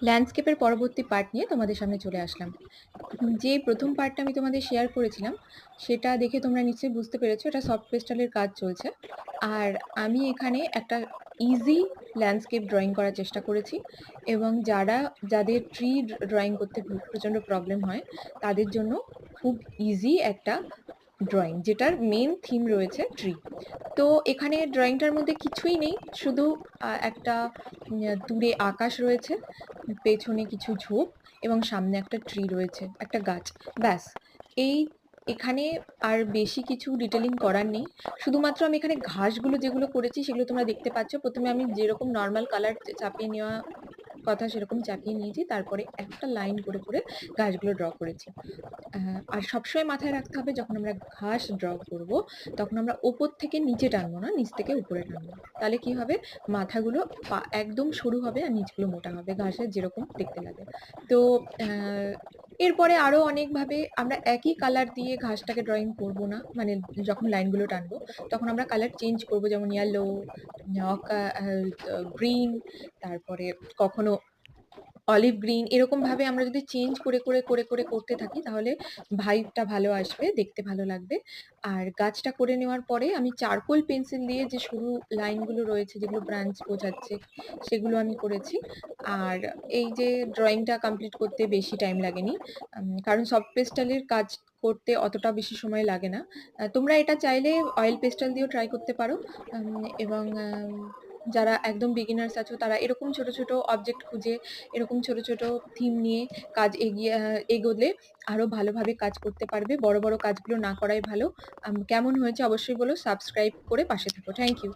ল্যান্ডস্কেপের পরবর্তী পার্ট নিয়ে তোমাদের সামনে চলে আসলাম। যে প্রথম পার্টটা আমি তোমাদের শেয়ার করেছিলাম, সেটা দেখে তোমরা নিশ্চয়ই বুঝতে পেরেছো এটা সফট পেস্টালের কাজ চলছে। আর আমি এখানে একটা ইজি ল্যান্ডস্কেপ ড্রয়িং করার চেষ্টা করেছি, এবং যাদের ট্রি ড্রয়িং করতে প্রচণ্ড প্রবলেম হয়, তাদের জন্য খুব ইজি একটা ড্রয়িং, যেটার মেন থিম রয়েছে ট্রি। তো এখানে ড্রয়িংটার মধ্যে কিছুই নেই, শুধু একটা দূরে আকাশ রয়েছে, পেছনে কিছু ঝোপ, এবং সামনে একটা ট্রি রয়েছে, একটা গাছ, ব্যাস। এই এখানে আর বেশি কিছু ডিটেলিং করার নেই। শুধুমাত্র আমি এখানে ঘাসগুলো যেগুলো করেছি সেগুলো তোমরা দেখতে পাচ্ছ। প্রথমে আমি যেরকম নর্মাল কালার চাপিয়ে নেওয়া কথা সেরকম চাপিয়ে নিয়েছি, তারপরে একটা লাইন করে করে ঘাসগুলো ড্র করেছি। আর সবসময় মাথায় রাখতে হবে, যখন আমরা ঘাস ড্র করব, তখন আমরা ওপর থেকে নিচে টানবো না, নিচ থেকে উপরে টানবো। তাহলে কি হবে, মাথাগুলো একদম সরু হবে আর নিচগুলো মোটা হবে, ঘাসের যেরকম দেখতে লাগে। তো এরপরে আরো অনেকভাবে আমরা একই কালার দিয়ে ঘাসটাকে ড্রয়িং করব না, মানে যখন লাইনগুলো টানবো তখন আমরা কালার চেঞ্জ করব, যেমন ইয়েলো, গ্রিন, তারপরে কখনো অলিভ গ্রিন, এরকম ভাবে আমরা যদি চেঞ্জ করে করে করে করে করতে থাকি, তাহলে ভাইবটা ভালো আসবে, দেখতে ভালো লাগবে। আর গাছটা করে নেওয়ার পরে আমি চারকোল পেন্সিল দিয়ে যে সরু লাইনগুলো রয়েছে, যেগুলো ব্রাঞ্চ বোঝাচ্ছে, সেগুলো আমি করেছি। আর এই যে ড্রয়িংটা কমপ্লিট করতে বেশি টাইম লাগেনি, কারণ সফট পেস্টালের কাজ করতে অতটা বেশি সময় লাগে না। তোমরা এটা চাইলে অয়েল পেস্টাল দিয়েও ট্রাই করতে পারো। এবং যারা একদম বিগিনার্স আছো, তারা এরকম ছোট ছোট অবজেক্ট খুঁজে, এরকম ছোট ছোট থিম নিয়ে কাজ এগোলে আরো ভালোভাবে কাজ করতে পারবে। বড় বড় কাজগুলো না করাই ভালো। কেমন হয়েছে অবশ্যই বলো, সাবস্ক্রাইব করে পাশে থাকো। Thank you.